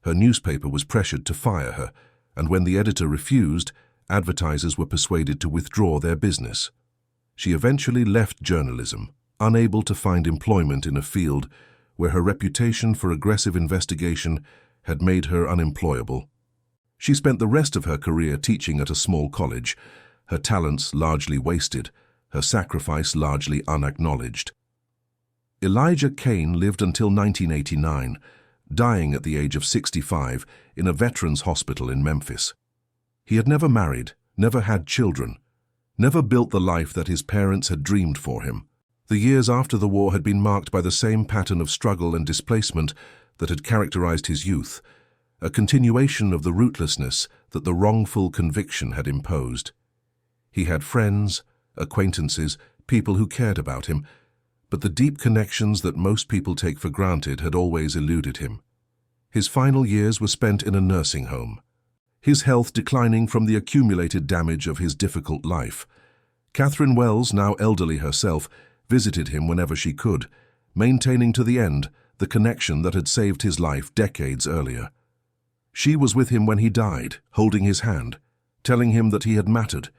Her newspaper was pressured to fire her, and when the editor refused, advertisers were persuaded to withdraw their business. She eventually left journalism, unable to find employment in a field where her reputation for aggressive investigation had made her unemployable. She spent the rest of her career teaching at a small college, her talents largely wasted, her sacrifice largely unacknowledged. Elijah Kane lived until 1989, dying at the age of 65 in a veterans hospital in Memphis. He had never married, never had children, never built the life that his parents had dreamed for him. The years after the war had been marked by the same pattern of struggle and displacement that had characterized his youth, a continuation of the rootlessness that the wrongful conviction had imposed. He had friends, acquaintances, people who cared about him, but the deep connections that most people take for granted had always eluded him. His final years were spent in a nursing home, his health declining from the accumulated damage of his difficult life. Catherine Wells, now elderly herself, visited him whenever she could, maintaining to the end the connection that had saved his life decades earlier. She was with him when he died, holding his hand, telling him that he had mattered,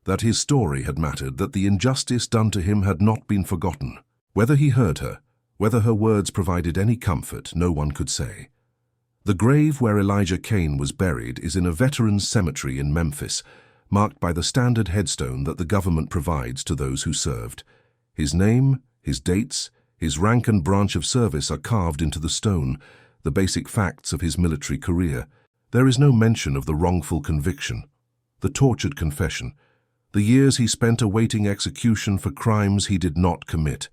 that his story had mattered, that the injustice done to him had not been forgotten. Whether he heard her, whether her words provided any comfort, no one could say. The grave where Elijah Kane was buried is in a veterans cemetery in Memphis, marked by the standard headstone that the government provides to those who served. His name, his dates, his rank and branch of service are carved into the stone, the basic facts of his military career. There is no mention of the wrongful conviction, the tortured confession, the years he spent awaiting execution for crimes he did not commit.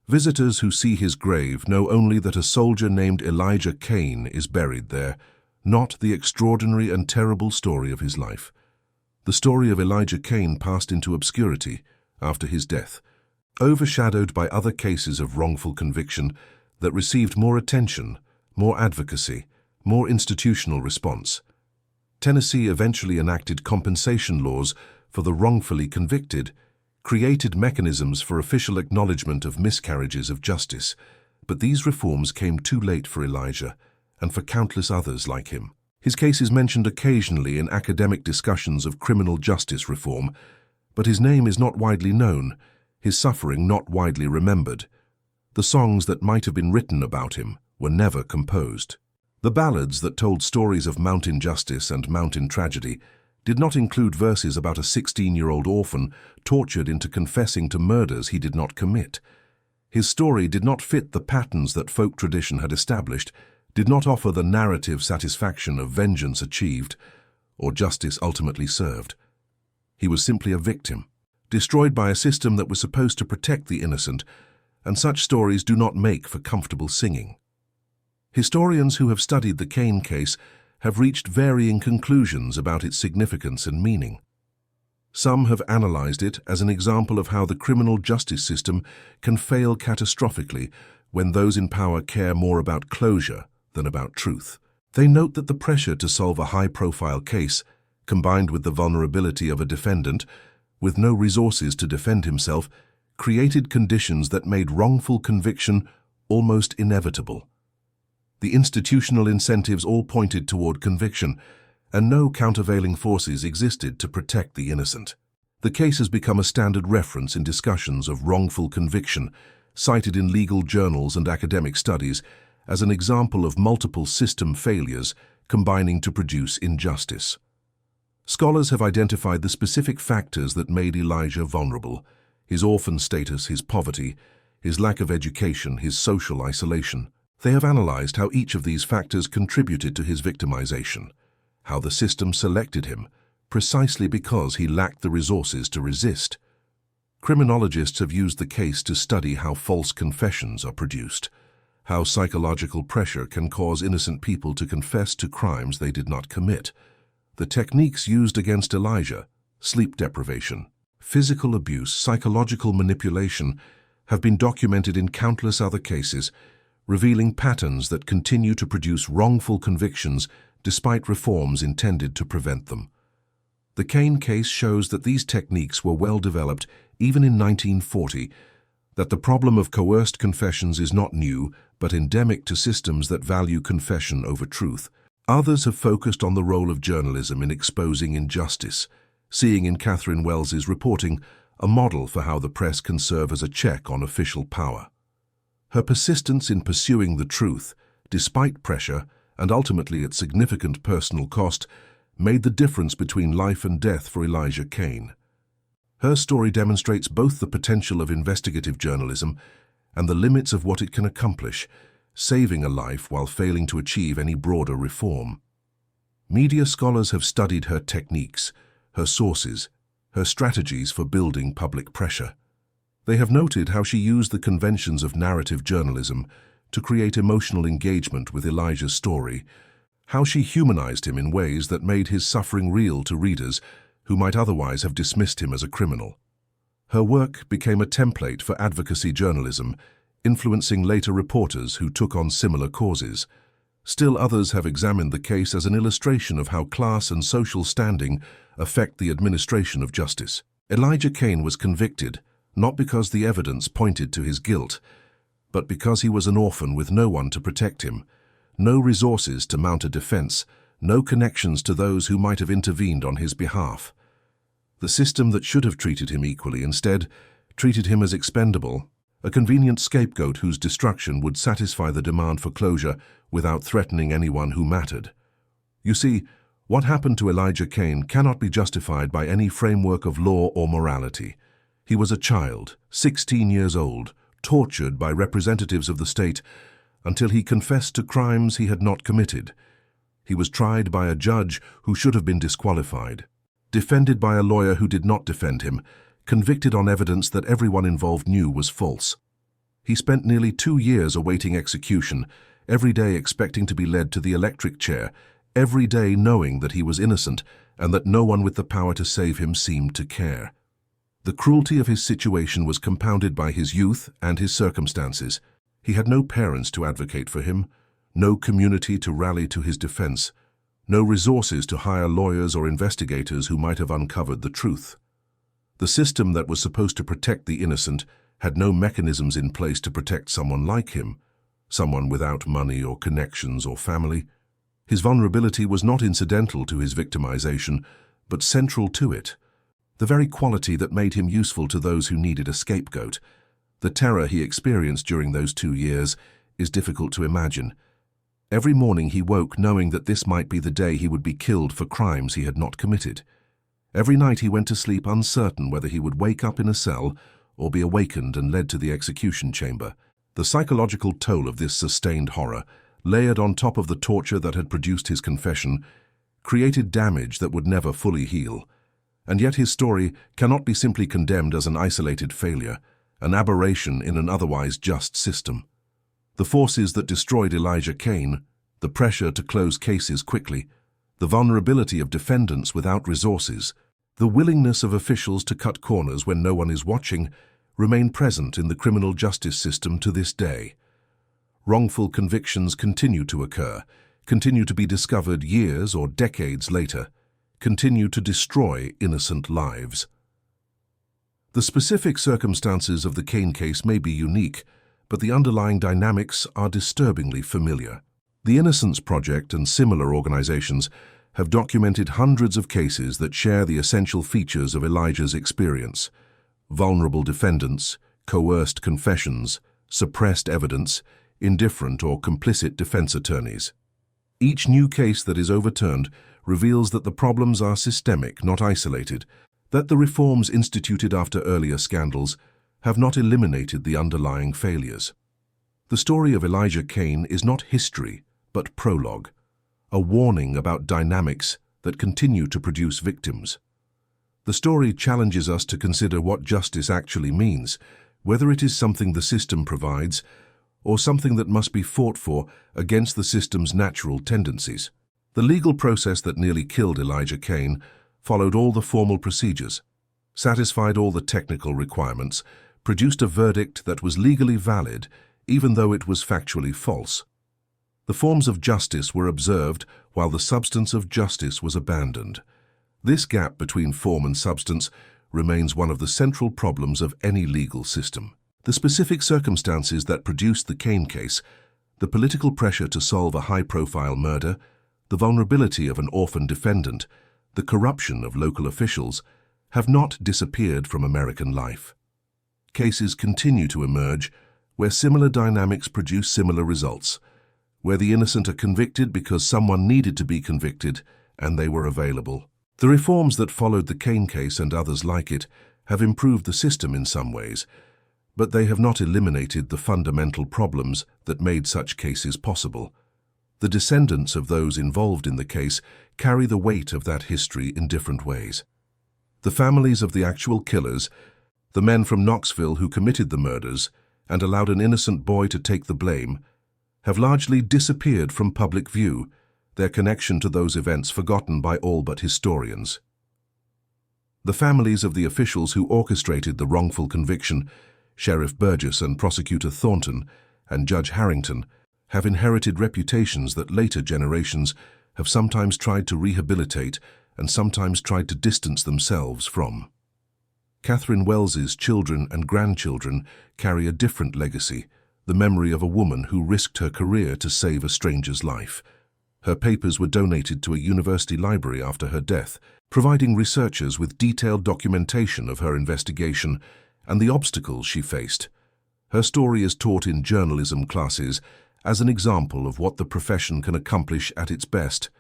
Visitors who see his grave know only that a soldier named Elijah Kane is buried there, not the extraordinary and terrible story of his life. The story of Elijah Kane passed into obscurity after his death, overshadowed by other cases of wrongful conviction that received more attention, more advocacy, more institutional response. Tennessee eventually enacted compensation laws for the wrongfully convicted, created mechanisms for official acknowledgement of miscarriages of justice, but these reforms came too late for Elijah and for countless others like him. His case is mentioned occasionally in academic discussions of criminal justice reform, but his name is not widely known, his suffering not widely remembered. The songs that might have been written about him were never composed. The ballads that told stories of mountain justice and mountain tragedy did not include verses about a 16-year-old orphan tortured into confessing to murders he did not commit. His story did not fit the patterns that folk tradition had established, did not offer the narrative satisfaction of vengeance achieved or justice ultimately served. He was simply a victim, destroyed by a system that was supposed to protect the innocent, and such stories do not make for comfortable singing. Historians who have studied the Kane case have reached varying conclusions about its significance and meaning. Some have analyzed it as an example of how the criminal justice system can fail catastrophically when those in power care more about closure than about truth. They note that the pressure to solve a high-profile case, combined with the vulnerability of a defendant, with no resources to defend himself, created conditions that made wrongful conviction almost inevitable. The institutional incentives all pointed toward conviction, and no countervailing forces existed to protect the innocent. The case has become a standard reference in discussions of wrongful conviction, cited in legal journals and academic studies as an example of multiple system failures combining to produce injustice. Scholars have identified the specific factors that made Elijah vulnerable: his orphan status, his poverty, his lack of education, his social isolation. They have analyzed how each of these factors contributed to his victimization, how the system selected him precisely because he lacked the resources to resist. Criminologists have used the case to study how false confessions are produced, how psychological pressure can cause innocent people to confess to crimes they did not commit. The techniques used against Elijah, sleep deprivation, physical abuse, psychological manipulation, have been documented in countless other cases, revealing patterns that continue to produce wrongful convictions despite reforms intended to prevent them. The Kane case shows that these techniques were well developed even in 1940, that the problem of coerced confessions is not new, but endemic to systems that value confession over truth. Others have focused on the role of journalism in exposing injustice, seeing in Catherine Wells's reporting a model for how the press can serve as a check on official power. Her persistence in pursuing the truth, despite pressure and ultimately at significant personal cost, made the difference between life and death for Elijah Kane. Her story demonstrates both the potential of investigative journalism and the limits of what it can accomplish, saving a life while failing to achieve any broader reform. Media scholars have studied her techniques, her sources, her strategies for building public pressure. They have noted how she used the conventions of narrative journalism to create emotional engagement with Elijah's story, how she humanized him in ways that made his suffering real to readers who might otherwise have dismissed him as a criminal. Her work became a template for advocacy journalism, influencing later reporters who took on similar causes. Still others have examined the case as an illustration of how class and social standing affect the administration of justice. Elijah Kane was convicted, not because the evidence pointed to his guilt, but because he was an orphan with no one to protect him, no resources to mount a defense, no connections to those who might have intervened on his behalf. The system that should have treated him equally instead treated him as expendable, a convenient scapegoat whose destruction would satisfy the demand for closure without threatening anyone who mattered. You see, what happened to Elijah Kane cannot be justified by any framework of law or morality. He was a child, 16 years old, tortured by representatives of the state until he confessed to crimes he had not committed. He was tried by a judge who should have been disqualified, defended by a lawyer who did not defend him, convicted on evidence that everyone involved knew was false. He spent nearly 2 years awaiting execution, every day expecting to be led to the electric chair, every day knowing that he was innocent and that no one with the power to save him seemed to care. The cruelty of his situation was compounded by his youth and his circumstances. He had no parents to advocate for him, no community to rally to his defense, no resources to hire lawyers or investigators who might have uncovered the truth. The system that was supposed to protect the innocent had no mechanisms in place to protect someone like him, someone without money or connections or family. His vulnerability was not incidental to his victimization, but central to it. The very quality that made him useful to those who needed a scapegoat. The terror he experienced during those 2 years is difficult to imagine. Every morning he woke knowing that this might be the day he would be killed for crimes he had not committed. Every night he went to sleep uncertain whether he would wake up in a cell or be awakened and led to the execution chamber. The psychological toll of this sustained horror, layered on top of the torture that had produced his confession, created damage that would never fully heal. And yet his story cannot be simply condemned as an isolated failure, an aberration in an otherwise just system. The forces that destroyed Elijah Kane, the pressure to close cases quickly, the vulnerability of defendants without resources, the willingness of officials to cut corners when no one is watching, remain present in the criminal justice system to this day. Wrongful convictions continue to occur, continue to be discovered years or decades later, continue to destroy innocent lives. The specific circumstances of the Kane case may be unique, but the underlying dynamics are disturbingly familiar. The Innocence Project and similar organizations have documented hundreds of cases that share the essential features of Elijah's experience: vulnerable defendants, coerced confessions, suppressed evidence, indifferent or complicit defense attorneys. Each new case that is overturned reveals that the problems are systemic, not isolated, that the reforms instituted after earlier scandals have not eliminated the underlying failures. The story of Elijah Kane is not history, but prologue, a warning about dynamics that continue to produce victims. The story challenges us to consider what justice actually means, whether it is something the system provides or something that must be fought for against the system's natural tendencies. The legal process that nearly killed Elijah Kane followed all the formal procedures, satisfied all the technical requirements, produced a verdict that was legally valid, even though it was factually false. The forms of justice were observed while the substance of justice was abandoned. This gap between form and substance remains one of the central problems of any legal system. The specific circumstances that produced the Kane case, the political pressure to solve a high-profile murder, the vulnerability of an orphan defendant, the corruption of local officials, have not disappeared from American life. Cases continue to emerge where similar dynamics produce similar results, where the innocent are convicted because someone needed to be convicted and they were available. The reforms that followed the Kane case and others like it have improved the system in some ways, but they have not eliminated the fundamental problems that made such cases possible. The descendants of those involved in the case carry the weight of that history in different ways. The families of the actual killers, the men from Knoxville who committed the murders and allowed an innocent boy to take the blame, have largely disappeared from public view, their connection to those events forgotten by all but historians. The families of the officials who orchestrated the wrongful conviction, Sheriff Burgess and Prosecutor Thornton and Judge Harrington, have inherited reputations that later generations have sometimes tried to rehabilitate and sometimes tried to distance themselves from. Catherine Wells's children and grandchildren carry a different legacy, the memory of a woman who risked her career to save a stranger's life. Her papers were donated to a university library after her death, providing researchers with detailed documentation of her investigation and the obstacles she faced. Her story is taught in journalism classes as an example of what the profession can accomplish at its best.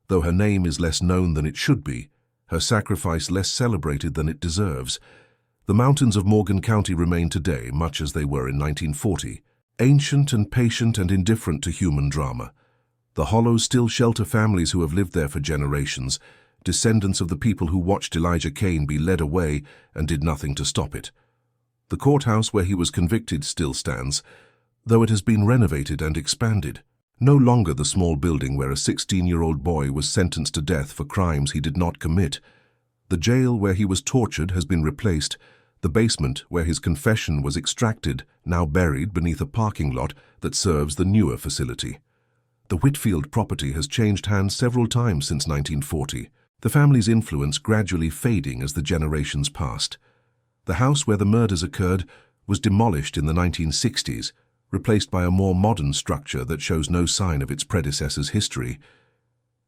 Though her name is less known than it should be, her sacrifice less celebrated than it deserves, the mountains of Morgan County remain today much as they were in 1940, ancient and patient and indifferent to human drama. The hollows still shelter families who have lived there for generations, descendants of the people who watched Elijah Kane be led away and did nothing to stop it. The courthouse where he was convicted still stands, though it has been renovated and expanded. No longer the small building where a 16-year-old boy was sentenced to death for crimes he did not commit. The jail where he was tortured has been replaced, the basement where his confession was extracted, now buried beneath a parking lot that serves the newer facility. The Whitfield property has changed hands several times since 1940, the family's influence gradually fading as the generations passed. The house where the murders occurred was demolished in the 1960s, replaced by a more modern structure that shows no sign of its predecessor's history.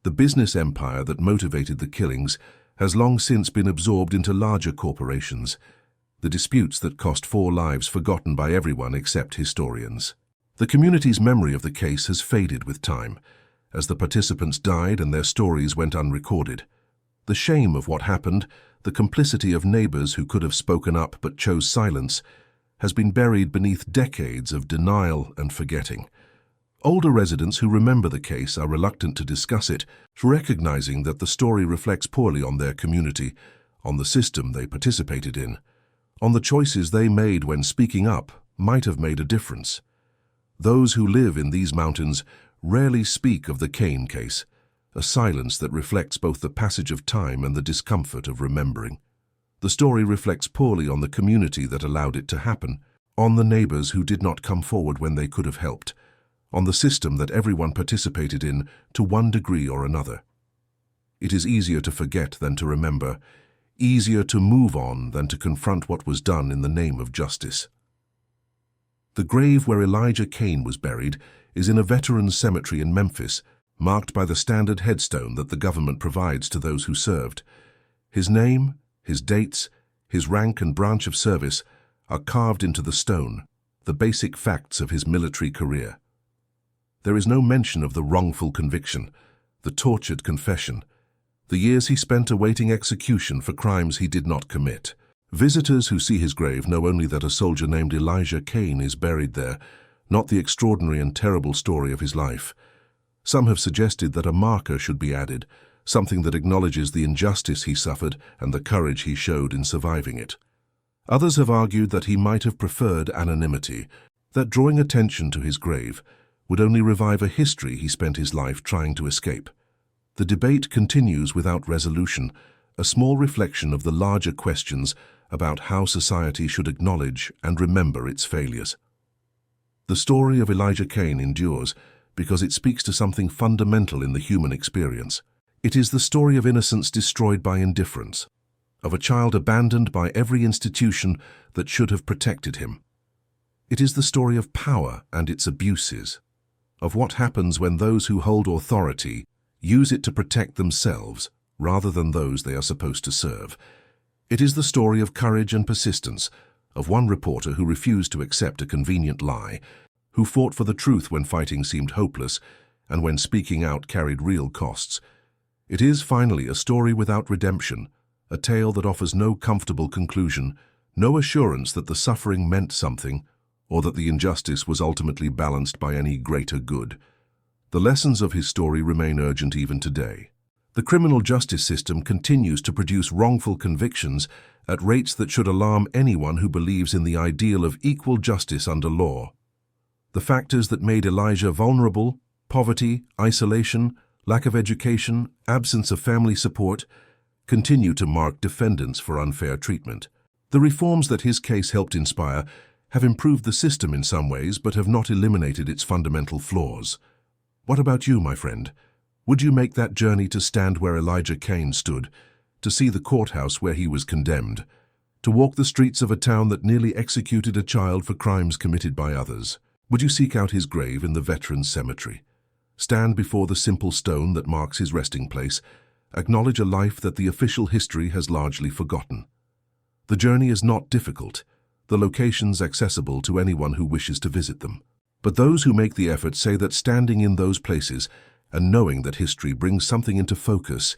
The business empire that motivated the killings has long since been absorbed into larger corporations, the disputes that cost 4 lives forgotten by everyone except historians. The community's memory of the case has faded with time, as the participants died and their stories went unrecorded. The shame of what happened, the complicity of neighbors who could have spoken up but chose silence, has been buried beneath decades of denial and forgetting. Older residents who remember the case are reluctant to discuss it, recognizing that the story reflects poorly on their community, on the system they participated in, on the choices they made when speaking up might have made a difference. Those who live in these mountains rarely speak of the Kane case, a silence that reflects both the passage of time and the discomfort of remembering. The story reflects poorly on the community that allowed it to happen, on the neighbors who did not come forward when they could have helped, on the system that everyone participated in to one degree or another. It is easier to forget than to remember, easier to move on than to confront what was done in the name of justice. The grave where Elijah Kane was buried is in a veterans' cemetery in Memphis, marked by the standard headstone that the government provides to those who served. His name, his dates, his rank and branch of service are carved into the stone, the basic facts of his military career. There is no mention of the wrongful conviction, the tortured confession, the years he spent awaiting execution for crimes he did not commit. Visitors who see his grave know only that a soldier named Elijah Kane is buried there, not the extraordinary and terrible story of his life. Some have suggested that a marker should be added, something that acknowledges the injustice he suffered and the courage he showed in surviving it. Others have argued that he might have preferred anonymity, that drawing attention to his grave would only revive a history he spent his life trying to escape. The debate continues without resolution, a small reflection of the larger questions about how society should acknowledge and remember its failures. The story of Elijah Cain endures because it speaks to something fundamental in the human experience. It is the story of innocence destroyed by indifference, of a child abandoned by every institution that should have protected him. It is the story of power and its abuses, of what happens when those who hold authority use it to protect themselves rather than those they are supposed to serve. It is the story of courage and persistence, of one reporter who refused to accept a convenient lie, who fought for the truth when fighting seemed hopeless and when speaking out carried real costs. It is, finally, a story without redemption, a tale that offers no comfortable conclusion, no assurance that the suffering meant something, or that the injustice was ultimately balanced by any greater good. The lessons of his story remain urgent even today. The criminal justice system continues to produce wrongful convictions at rates that should alarm anyone who believes in the ideal of equal justice under law. The factors that made Elijah vulnerable, poverty, isolation, lack of education, absence of family support, continue to mark defendants for unfair treatment. The reforms that his case helped inspire have improved the system in some ways but have not eliminated its fundamental flaws. What about you, my friend? Would you make that journey to stand where Elijah Cain stood, to see the courthouse where he was condemned, to walk the streets of a town that nearly executed a child for crimes committed by others? Would you seek out his grave in the Veterans Cemetery, stand before the simple stone that marks his resting place, acknowledge a life that the official history has largely forgotten? The journey is not difficult, the locations accessible to anyone who wishes to visit them. But those who make the effort say that standing in those places and knowing that history brings something into focus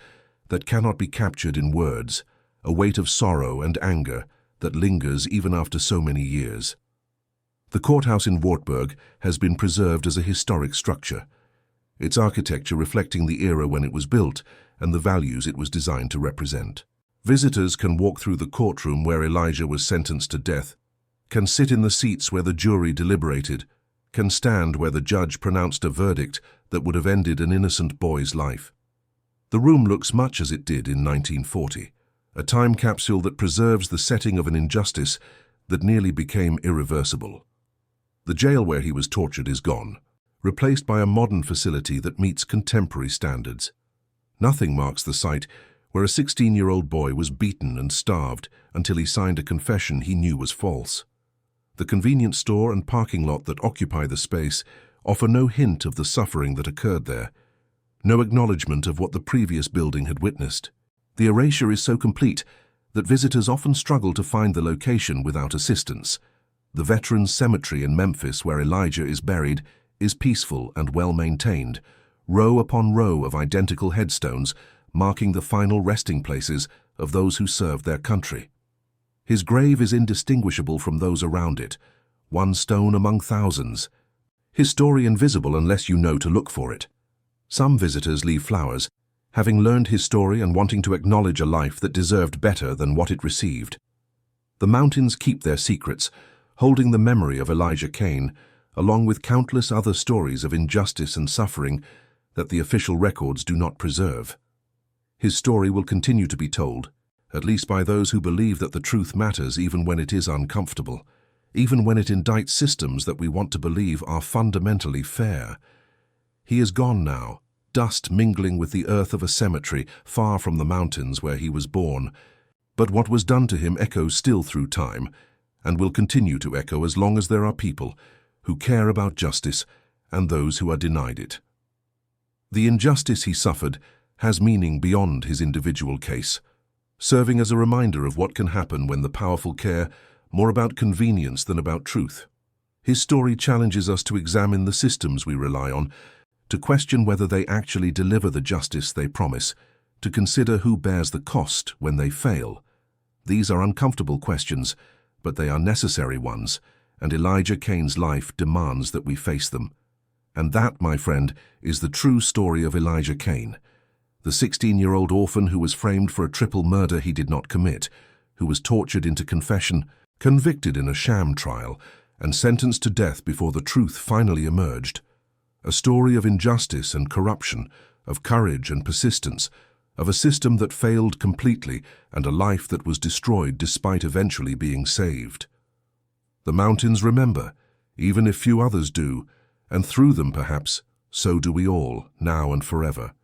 that cannot be captured in words, a weight of sorrow and anger that lingers even after so many years. The courthouse in Wartburg has been preserved as a historic structure, its architecture reflecting the era when it was built and the values it was designed to represent. Visitors can walk through the courtroom where Elijah was sentenced to death, can sit in the seats where the jury deliberated, can stand where the judge pronounced a verdict that would have ended an innocent boy's life. The room looks much as it did in 1940, a time capsule that preserves the setting of an injustice that nearly became irreversible. The jail where he was tortured is gone, replaced by a modern facility that meets contemporary standards. Nothing marks the site where a 16-year-old boy was beaten and starved until he signed a confession he knew was false. The convenience store and parking lot that occupy the space offer no hint of the suffering that occurred there, no acknowledgement of what the previous building had witnessed. The erasure is so complete that visitors often struggle to find the location without assistance. The Veterans Cemetery in Memphis, where Elijah is buried, is peaceful and well-maintained, row upon row of identical headstones marking the final resting places of those who served their country. His grave is indistinguishable from those around it, one stone among thousands. His story invisible unless you know to look for it. Some visitors leave flowers, having learned his story and wanting to acknowledge a life that deserved better than what it received. The mountains keep their secrets, holding the memory of Elijah Cain, along with countless other stories of injustice and suffering that the official records do not preserve. His story will continue to be told, at least by those who believe that the truth matters even when it is uncomfortable, even when it indicts systems that we want to believe are fundamentally fair. He is gone now, dust mingling with the earth of a cemetery far from the mountains where he was born. But what was done to him echoes still through time, and will continue to echo as long as there are people who care about justice and those who are denied it. The injustice he suffered has meaning beyond his individual case, serving as a reminder of what can happen when the powerful care more about convenience than about truth. His story challenges us to examine the systems we rely on, to question whether they actually deliver the justice they promise, to consider who bears the cost when they fail. These are uncomfortable questions, but they are necessary ones, and Elijah Cain's life demands that we face them. And that, my friend, is the true story of Elijah Cain, the 16-year-old orphan who was framed for a triple murder he did not commit, who was tortured into confession, convicted in a sham trial, and sentenced to death before the truth finally emerged. A story of injustice and corruption, of courage and persistence, of a system that failed completely and a life that was destroyed despite eventually being saved. The mountains remember, even if few others do, and through them perhaps, so do we all, now and forever.